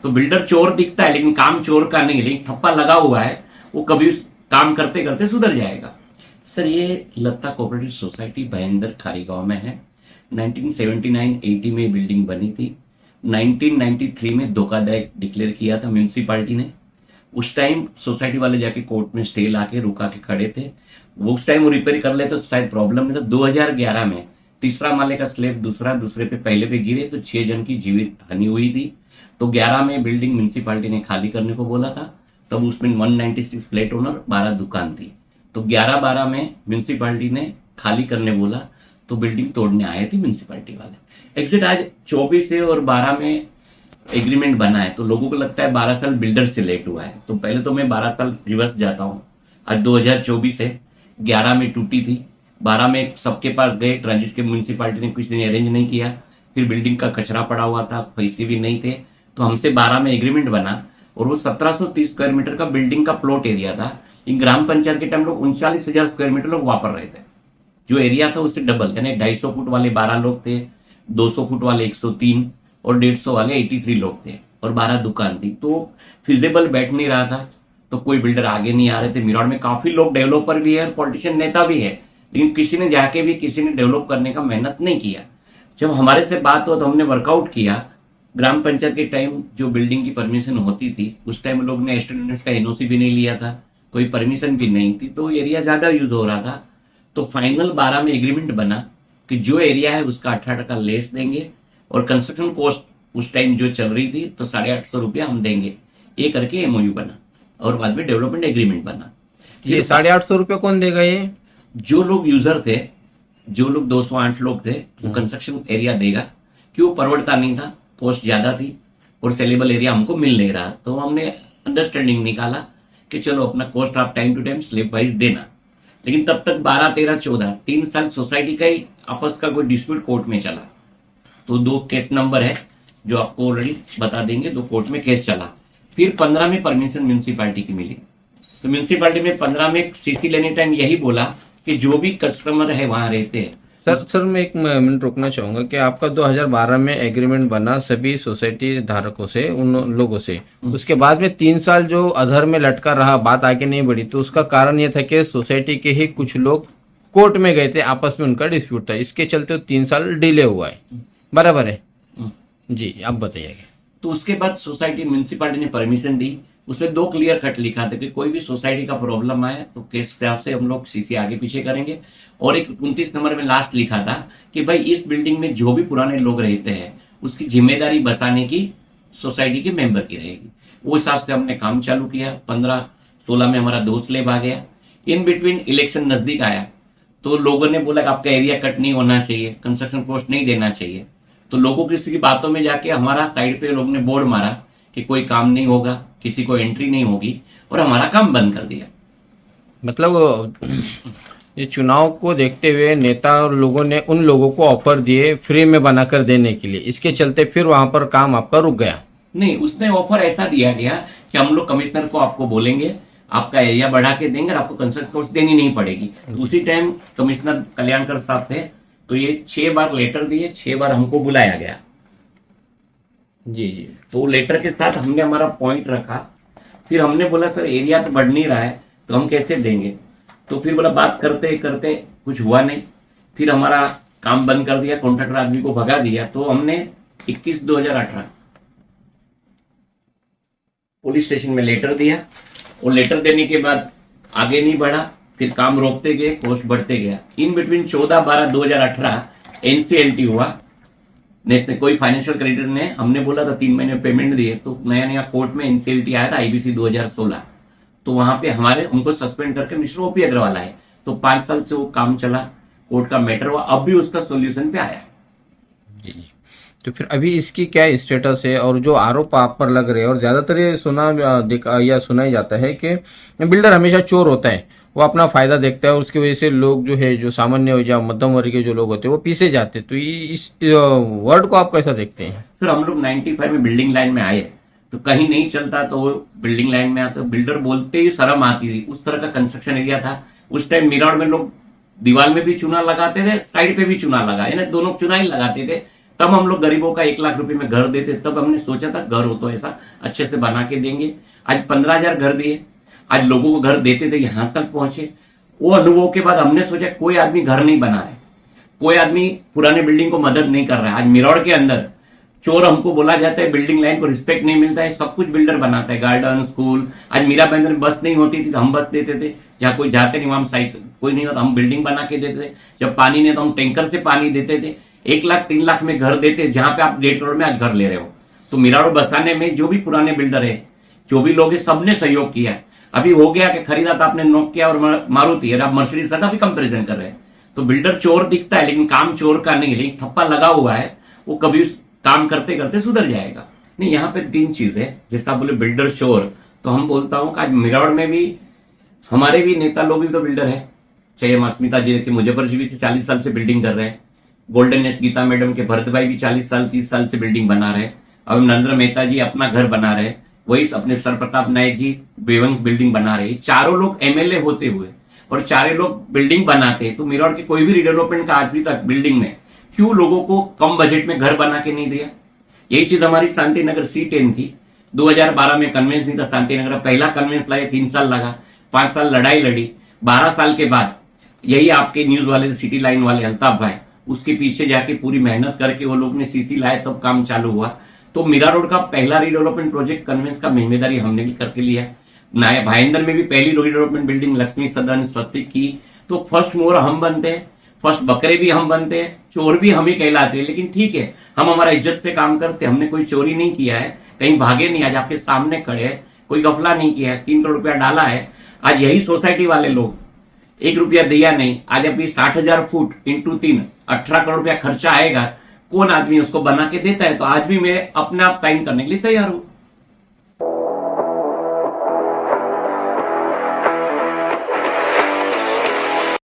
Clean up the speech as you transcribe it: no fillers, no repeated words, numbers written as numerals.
तो बिल्डर चोर दिखता है लेकिन काम चोर का नहीं, लेकिन ठप्पा लगा हुआ है, वो कभी काम करते करते सुधर जाएगा। सर ये लत्ता कोऑपरेटिव सोसाइटी भयंदर खारीगांव में है। 1979-80 में बिल्डिंग बनी थी। 1993 में धोखाधड़ी डिक्लेयर किया था म्यूनिसिपालिटी ने। उस टाइम सोसाइटी वाले जाके कोर्ट में स्टे लाके रुका के खड़े थे। वो उस टाइम वो रिपेयर कर लेते तो शायद प्रॉब्लम नहीं था। 2011 में तीसरा माले का स्लैब दूसरे पे पहले पे गिरे तो 6 जन की जीवित हानि हुई थी। तो 11 में बिल्डिंग म्यूनिसिपालिटी ने खाली करने को बोला था। तब उसमें 196 फ्लैट ओनर 12 दुकान थी। तो 11-12 में म्यूनिसिपालिटी ने खाली करने बोला तो बिल्डिंग तोड़ने आए थे म्यूनिसिपालिटी वाले। एग्जिट आज 24 है और 12 में एग्रीमेंट बना है। तो लोगों को लगता है 12 साल बिल्डर से लेट हुआ है। तो पहले तो मैं 12 साल रिवर्स जाता हूं। आज 2024 है। 11 में टूटी थी, 12 में सबके पास गए, ट्रांजिट के म्यूनिसिपालिटी ने किसी ने अरेंज नहीं किया। फिर बिल्डिंग का कचरा पड़ा हुआ था, पैसे भी नहीं थे, तो हमसे 12 में एग्रीमेंट बना और वो 1730 स्क्वायर मीटर का बिल्डिंग का प्लॉट एरिया था। इन ग्राम पंचायत के टाइम लोग 39,000 स्क्वायर मीटर लोग वापर रहे थे। जो एरिया था उससे डबल, यानी 250 फुट वाले 12 लोग थे, 200 फुट वाले 103 और 150 वाले 83 लोग थे और 12 दुकान थी। तो फिजिबल बैठ नहीं रहा था, तो कोई बिल्डर आगे नहीं आ रहे थे। मिरौर में काफी लोग डेवलपर भी है और पॉलिटिशियन नेता भी है, लेकिन किसी ने जाके भी किसी ने डेवलप करने का मेहनत नहीं किया। जब हमारे से बात हुआ तो हमने वर्कआउट किया। ग्राम पंचायत के टाइम जो बिल्डिंग की परमिशन होती थी उस टाइम लोग ने स्टूडेंट्स का एनओसी भी नहीं लिया था, कोई परमिशन भी नहीं थी, तो एरिया ज्यादा यूज हो रहा था। तो फाइनल 12 में एग्रीमेंट बना कि जो एरिया है उसका 18% लेस देंगे और कंस्ट्रक्शन कॉस्ट उस टाइम जो चल रही थी तो 850 रुपया हम देंगे। ये करके एमओयू बना और बाद में डेवलपमेंट एग्रीमेंट बना। ये 850 रुपये कौन देगा? ये जो लोग यूजर थे, जो लोग 208 लोग थे, वो कंस्ट्रक्शन एरिया देगा, कि वो परवड़ता नहीं था, कॉस्ट ज्यादा थी और सेलेबल एरिया हमको मिल नहीं रहा। तो हमने अंडरस्टैंडिंग निकाला कि चलो अपना कॉस्ट आप time to time slab wise देना। लेकिन तब तक 12, 13, 14 3 साल सोसाइटी का ही आपस का कोई डिस्प्यूट कोर्ट में चला। तो 2 केस नंबर है जो आपको ऑलरेडी बता देंगे, 2 कोर्ट में केस चला। फिर 15 में परमिशन म्यूनिसिपालिटी की मिली। तो म्यूनिसिपालिटी में 15 में सीसी लेने टाइम यही बोला कि जो भी कस्टमर है वहां रहते हैं। सर मैं 1 मिनट रुकना चाहूंगा कि आपका 2012 में एग्रीमेंट बना सभी सोसाइटी धारकों से, उन लोगों से। उसके बाद में 3 साल जो अधर में लटका रहा, बात आगे नहीं बढ़ी, तो उसका कारण ये था कि सोसाइटी के ही कुछ लोग कोर्ट में गए थे, आपस में उनका डिस्प्यूट था, इसके चलते 3 साल डिले हुआ है। बराबर है जी, आप बताइए। तो उसके बाद सोसाइटी म्यूनिसिपालिटी ने परमिशन दी। उसमें 2 क्लियर कट लिखा था कि कोई भी सोसाइटी का प्रॉब्लम आए तो केस हिसाब से हम लोग सीसी आगे पीछे करेंगे। और एक 29 नंबर में लास्ट लिखा था कि भाई इस बिल्डिंग में जो भी पुराने लोग रहते हैं उसकी जिम्मेदारी बसाने की सोसाइटी के मेंबर की रहेगी। वो हिसाब से हमने काम चालू किया। 15-16 में हमारा 2 स्लैब आ गया। इन बिटवीन इलेक्शन नजदीक आया तो लोगों ने बोला कि आपका एरिया कट नहीं होना चाहिए, कंस्ट्रक्शन कॉस्ट नहीं देना चाहिए। तो लोगों की बातों में जाके हमारा साइड पे लोगों ने बोर्ड मारा कि कोई काम नहीं होगा, किसी को एंट्री नहीं होगी, और हमारा काम बंद कर दिया। मतलब ये चुनाव को देखते हुए नेता और लोगों ने उन लोगों को ऑफर दिए फ्री में बनाकर देने के लिए, इसके चलते फिर वहां पर काम आपका रुक गया। नहीं, उसने ऑफर ऐसा दिया गया कि हम लोग कमिश्नर को आपको बोलेंगे, आपका एरिया बढ़ा के देंगे और आपको कंस्ट्रक्शन कॉस्ट देनी नहीं पड़ेगी। तो उसी टाइम कमिश्नर कल्याणकर साहब थे, तो ये 6 बार लेटर दिए, 6 बार हमको बुलाया गया। जी जी। तो लेटर के साथ हमने हमारा पॉइंट रखा। फिर हमने बोला सर एरिया तो बढ़ नहीं रहा है तो हम कैसे देंगे। तो फिर बोला बात करते करते कुछ हुआ नहीं, फिर हमारा काम बंद कर दिया, कॉन्ट्रैक्टर आदमी को भगा दिया। तो हमने 21/2018 पुलिस स्टेशन में लेटर दिया और लेटर देने के बाद आगे नहीं बढ़ा, फिर काम रोकते गए, कॉस्ट बढ़ते गया। इन बिटवीन 14/12/2018 एनसीएलटी हुआ, नेशनल कोई फाइनेंशियल क्रेडिटर ने, हमने बोला था 3 महीने पेमेंट दिए, तो नया कोर्ट में एनसीएलटी आया था आईबीसी 2016। तो वहां पे हमारे उनको सस्पेंड करके मिस्टर ओपी अग्रवाल आए। तो 5 साल से वो काम चला, कोर्ट का मैटर हुआ, अब भी उसका सोल्यूशन पे आया। जी। तो फिर अभी इसकी क्या स्टेटस है और जो आरोप आप पर लग रहे हैं, और ज्यादातर ये सुना ही जाता है कि बिल्डर हमेशा चोर होता है, वो अपना फायदा देखता है और उसकी वजह से लोग जो है, जो सामान्य या मध्यम वर्ग के जो लोग होते हैं वो पीछे जाते हैं। तो इस वर्ड को आप कैसा देखते हैं? फिर हम लोग 95 में बिल्डिंग लाइन में आए, तो कहीं नहीं चलता तो बिल्डिंग लाइन में आते, बिल्डर बोलते ही शर्म आती थी। उस तरह का कंस्ट्रक्शन एरिया था। उस टाइम मिरौर में लोग दीवार में भी चूना लगाते थे, साइड पे भी चूना लगा, यानी दोनों चूना ही लगाते थे। तब हम लोग गरीबों का 1 लाख रुपए में घर देते, तब हमने सोचा था घर हो तो ऐसा अच्छे से बना के देंगे। आज 15,000 घर दिए, आज लोगों को घर देते थे यहां तक पहुंचे। वो अनुभव के बाद हमने सोचा कोई आदमी घर नहीं बना रहा है, कोई आदमी पुराने बिल्डिंग को मदद नहीं कर रहा है। आज मिरौर के अंदर चोर हमको बोला जाता है, बिल्डिंग लाइन को रिस्पेक्ट नहीं मिलता है, सब कुछ बिल्डर बनाता है, गार्डन, स्कूल। आज मीरा बैंदर में बस नहीं होती थी तो हम बस देते थे, जहां कोई जाते नहीं वहां साइकिल कोई नहीं होता हम बिल्डिंग बना के देते थे। जब पानी नहीं तो हम टैंकर से पानी देते थे। 1 लाख 3 लाख में घर देते, जहां पे आप 1.5 करोड़ में आज घर ले रहे हो। तो मीरा रोड बसाने में जो भी पुराने बिल्डर है, जो भी लोग है, सबने सहयोग किया है। अभी हो गया कि खरीदा था आपने नोकिया और मारुति, और आप मर्सिडीज का भी कंपेरिजन कर रहे हैं। तो बिल्डर चोर दिखता है लेकिन काम चोर का नहीं है, लेकिन थप्पा लगा हुआ है, वो कभी काम करते करते सुधर जाएगा। नहीं, यहाँ पे 3 चीज है। जैसा आप बोले बिल्डर चोर, तो हम बोलता हूं कि आज मिरावड़ में भी हमारे भी नेता लोग भी तो बिल्डर है। चाहे हम अस्मिता जी के मुजफ्फर जी भी 40 साल से बिल्डिंग कर रहे हैं, गोल्डन नेस्ट गीता मैडम के भरत भाई भी 40 साल 30 साल से बिल्डिंग बना रहे हैं, और नरेंद्र मेहता जी अपना घर बना रहे हैं, वही अपने सर प्रताप नायक जी बेवंग बिल्डिंग बना रहे हैं। चारों लोग एमएलए होते हुए और चारों लोग बिल्डिंग बनाते हैं। तो मिरावड़ की कोई भी रिडेवलपमेंट का आज भी तक बिल्डिंग में क्यों लोगों को कम बजट में घर बना के नहीं दिया? यही चीज हमारी शांति नगर C10 थी। 2012 में कन्वेंस नहीं था शांति नगर, पहला कन्वेंस लाए 3 साल लगा, 5 साल लड़ाई लड़ी, 12 साल के बाद यही आपके न्यूज वाले सिटी लाइन वाले अल्ताफ भाई उसके पीछे जाके पूरी मेहनत करके वो लोग ने सीसी लाए, तब काम चालू हुआ। तो मीरा रोड का पहला रिडेवलपमेंट प्रोजेक्ट कन्वेंस का जिम्मेदारी हमने भी करके लिया है। नया भाईंदर में भी पहली रिडेवलपमेंट बिल्डिंग लक्ष्मी सदन स्वस्तिक की। तो फर्स्ट मोर हम बनते हैं, फर्स्ट बकरे भी हम बनते हैं, चोर भी हम ही कहलाते हैं। लेकिन ठीक है, हम हमारा इज्जत से काम करते, हमने कोई चोरी नहीं किया है, कहीं भागे नहीं, आज आपके सामने खड़े हैं, कोई गफला नहीं किया है, 3 करोड़ रुपया डाला है। आज यही सोसाइटी वाले लोग 1 रुपया दिया नहीं, आज अभी 60,000 फुट इंटू 3 18 करोड़ रुपया खर्चा आएगा, कौन आदमी उसको बना के देता है? तो आज भी मैं अपने आप साइन करने के लिए तैयार हूं।